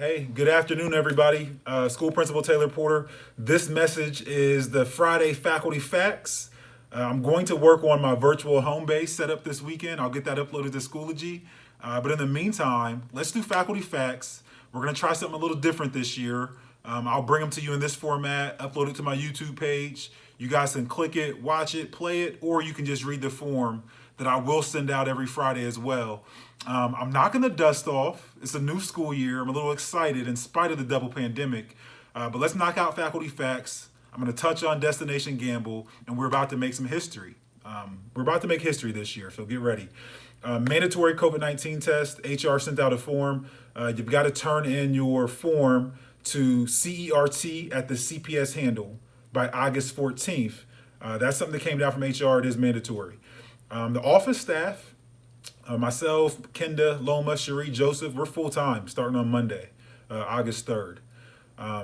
Hey, good afternoon, everybody. School Principal Taylor Porter. This message is the Friday Faculty Facts. I'm going to work on my virtual home base setup this weekend. I'll get that uploaded to Schoology. But in the meantime, let's do Faculty Facts. We're going to try something a little different this year. I'll bring them to you in this format, upload it to my YouTube page. You guys can click it, watch it, play it, or you can just read the form that I will send out every Friday as well. I'm not going to dust off. It's a new school year. I'm a little excited in spite of the double pandemic. But let's knock out Faculty Facts. I'm going to touch on Destination Gamble, and we're about to make some history. We're about to make history this year, so get ready. Mandatory COVID-19 test. HR sent out a form. You've got to turn in your form to CERT at the CPS handle by August 14th. That's something that came down from HR. It is mandatory. The office staff, myself, Kenda, Loma, Cherie, Joseph, we're full-time starting on Monday, August 3rd.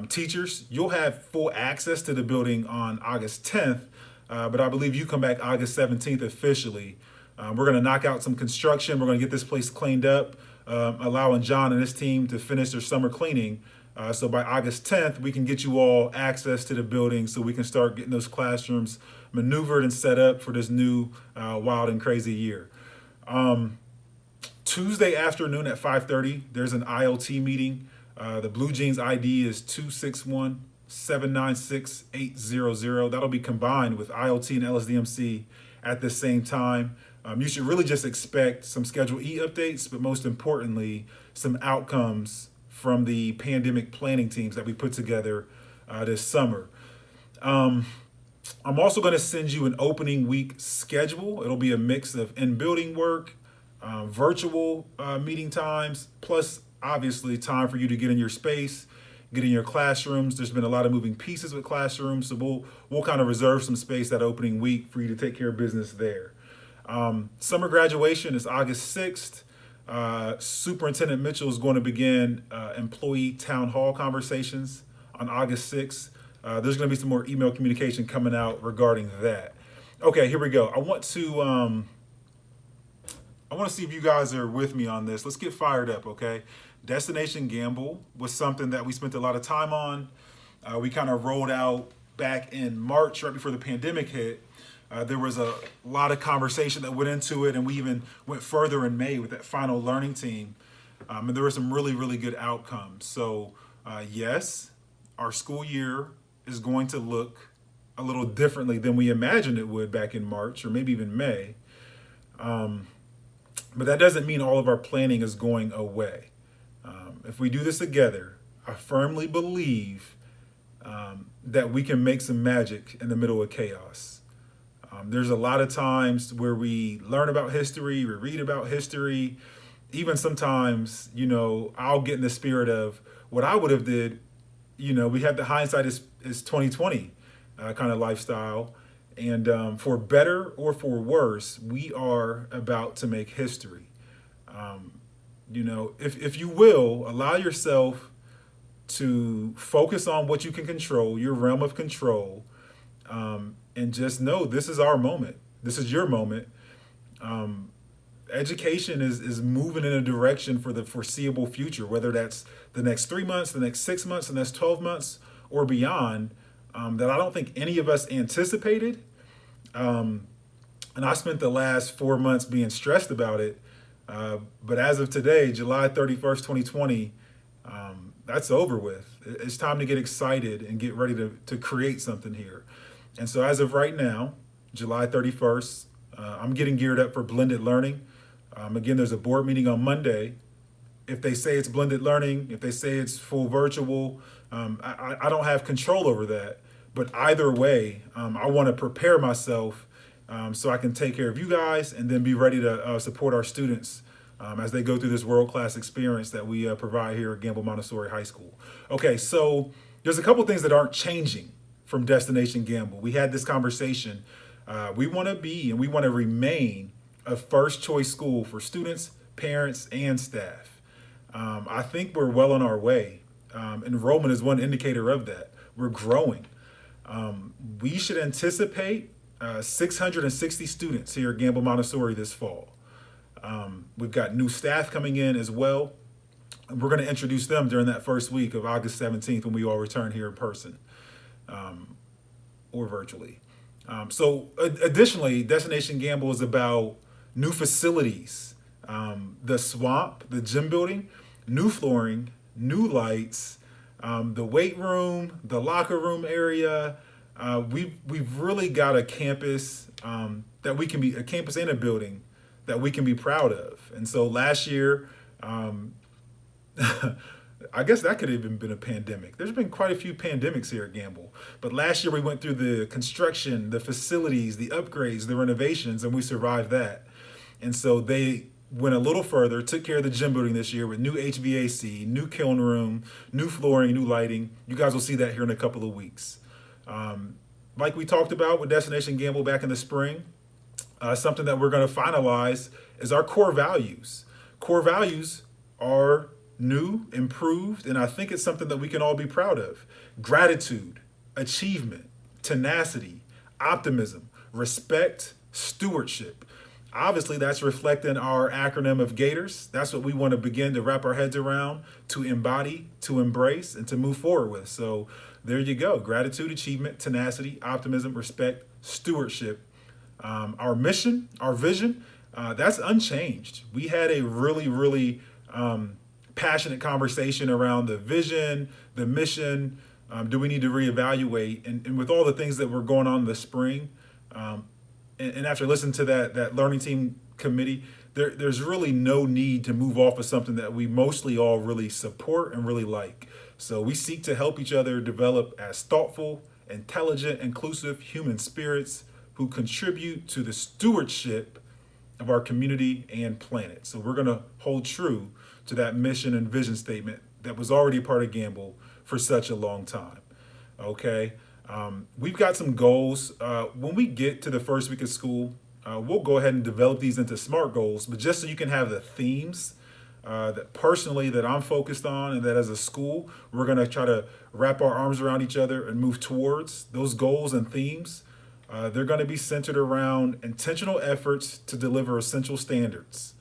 Teachers, you'll have full access to the building on August 10th, but I believe you come back August 17th officially. We're going to knock out some construction. We're going to get this place cleaned up, allowing John and his team to finish their summer cleaning. So by August 10th, we can get you all access to the building so we can start getting those classrooms maneuvered and set up for this new wild and crazy year. Tuesday afternoon at 5:30, there's an ILT meeting. The Blue Jeans ID is 261-796-800. That'll be combined with ILT and LSDMC at the same time. You should really just expect some Schedule E updates, but most importantly, some outcomes from the pandemic planning teams that we put together this summer. I'm also going to send you an opening week schedule. It'll be a mix of in-building work, virtual meeting times, plus obviously time for you to get in your space, get in your classrooms. There's been a lot of moving pieces with classrooms, so we'll kind of reserve some space that opening week for you to take care of business there. Summer graduation is August 6th. Superintendent Mitchell is going to begin employee town hall conversations on August 6th. There's going to be some more email communication coming out regarding that. Okay, here we go. I want to see if you guys are with me on this. Let's get fired up, okay? Destination Gamble was something that we spent a lot of time on. We kind of rolled out back in March, right before the pandemic hit. There was a lot of conversation that went into it, and we even went further in May with that final learning team. And there were some really, really good outcomes. So yes, our school year is going to look a little differently than we imagined it would back in March or maybe even May. But that doesn't mean all of our planning is going away. If we do this together, I firmly believe that we can make some magic in the middle of chaos. There's a lot of times where we learn about history, we read about history. Even sometimes, I'll get in the spirit of what I would have did. We have the hindsight is 2020 kind of lifestyle. And for better or for worse, we are about to make history. If you will, allow yourself to focus on what you can control, your realm of control, and just know this is our moment. This is your moment. Education is moving in a direction for the foreseeable future, whether that's the next 3 months, the next 6 months, the next 12 months, or beyond, that I don't think any of us anticipated. And I spent the last 4 months being stressed about it. But as of today, July 31st, 2020, that's over with. It's time to get excited and get ready to create something here. And so as of right now, July 31st, I'm getting geared up for blended learning. Again, there's a board meeting on Monday. If they say it's blended learning, if they say it's full virtual, I don't have control over that. But either way, I want to prepare myself so I can take care of you guys and then be ready to support our students as they go through this world-class experience that we provide here at Gamble Montessori High School. Okay, so there's a couple things that aren't changing from Destination Gamble. We had this conversation. We want to be and we want to remain a first choice school for students, parents, and staff. I think we're well on our way. Enrollment is one indicator of that. We're growing. We should anticipate 660 students here at Gamble Montessori this fall. We've got new staff coming in as well. We're going to introduce them during that first week of August 17th when we all return here in person or virtually. Additionally, Destination Gamble is about new facilities, the swamp, the gym building, new flooring, new lights, the weight room, the locker room area. We've really got a campus that we can be a campus and a building that we can be proud of. And so last year, I guess that could have even been a pandemic. There's been quite a few pandemics here at Gamble. But last year we went through the construction, the facilities, the upgrades, the renovations, and we survived that. And so they went a little further, took care of the gym building this year with new HVAC, new kiln room, new flooring, new lighting. You guys will see that here in a couple of weeks. Like we talked about with Destination Gamble back in the spring, something that we're going to finalize is our core values. Core values are new, improved, and I think it's something that we can all be proud of. Gratitude, achievement, tenacity, optimism, respect, stewardship. Obviously, that's reflecting our acronym of Gators. That's what we want to begin to wrap our heads around, to embody, to embrace, and to move forward with. So there you go. Gratitude, achievement, tenacity, optimism, respect, stewardship. Our mission, our vision, that's unchanged. We had a really passionate conversation around the vision, the mission. Do we need to reevaluate? And with all the things that were going on in the spring, and after listening to that learning team committee, there's really no need to move off of something that we mostly all really support and really like. So we seek to help each other develop as thoughtful, intelligent, inclusive human spirits who contribute to the stewardship of our community and planet. So we're going to hold true to that mission and vision statement that was already a part of Gamble for such a long time. Okay. We've got some goals. When we get to the first week of school, we'll go ahead and develop these into SMART goals, but just so you can have the themes that personally that I'm focused on and that as a school, we're going to try to wrap our arms around each other and move towards those goals and themes. They're going to be centered around intentional efforts to deliver essential standards,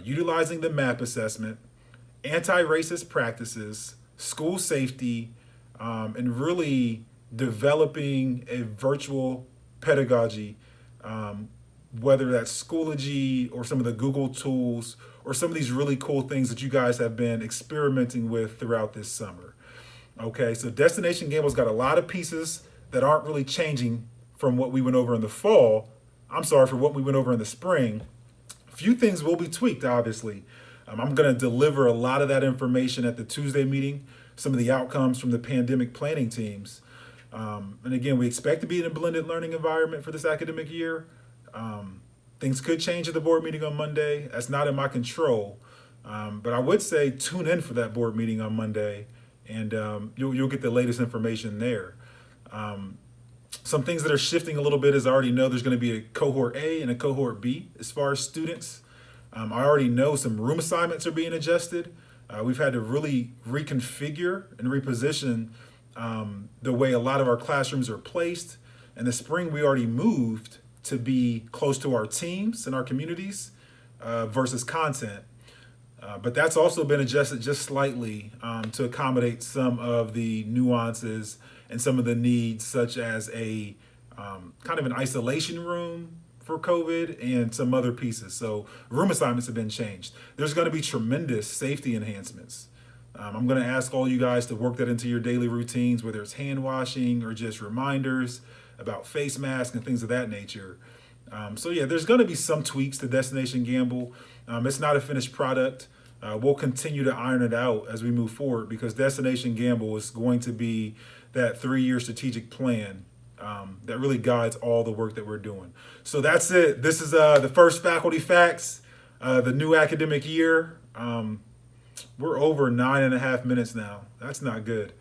utilizing the MAP assessment, anti-racist practices, school safety, and really developing a virtual pedagogy, whether that's Schoology or some of the Google tools or some of these really cool things that you guys have been experimenting with throughout this summer. Okay, so Destination Gamble's got a lot of pieces that aren't really changing from what we went over in the fall. For what we went over in the spring. A few things will be tweaked, obviously. I'm going to deliver a lot of that information at the Tuesday meeting, some of the outcomes from the pandemic planning teams. And again, we expect to be in a blended learning environment for this academic year. Things could change at the board meeting on Monday. That's not in my control. But I would say tune in for that board meeting on Monday, and you'll get the latest information there. Some things that are shifting a little bit is I already know there's going to be a cohort A and a cohort B as far as students. I already know some room assignments are being adjusted. We've had to really reconfigure and reposition the way a lot of our classrooms are placed. In the spring, we already moved to be close to our teams and our communities versus content. But that's also been adjusted just slightly to accommodate some of the nuances and some of the needs, such as a kind of an isolation room for COVID and some other pieces. So room assignments have been changed. There's going to be tremendous safety enhancements. I'm going to ask all you guys to work that into your daily routines, whether it's hand washing or just reminders about face masks and things of that nature. So yeah, there's going to be some tweaks to Destination Gamble. It's not a finished product. We'll continue to iron it out as we move forward because Destination Gamble is going to be that 3-year strategic plan that really guides all the work that we're doing. So that's it. This is the first Faculty Facts, the new academic year. We're over 9.5 minutes now. That's not good.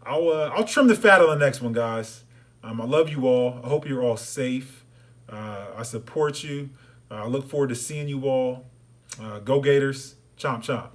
I'll trim the fat on the next one, guys. I love you all. I hope you're all safe. I support you. I look forward to seeing you all. Go Gators. Chomp chomp.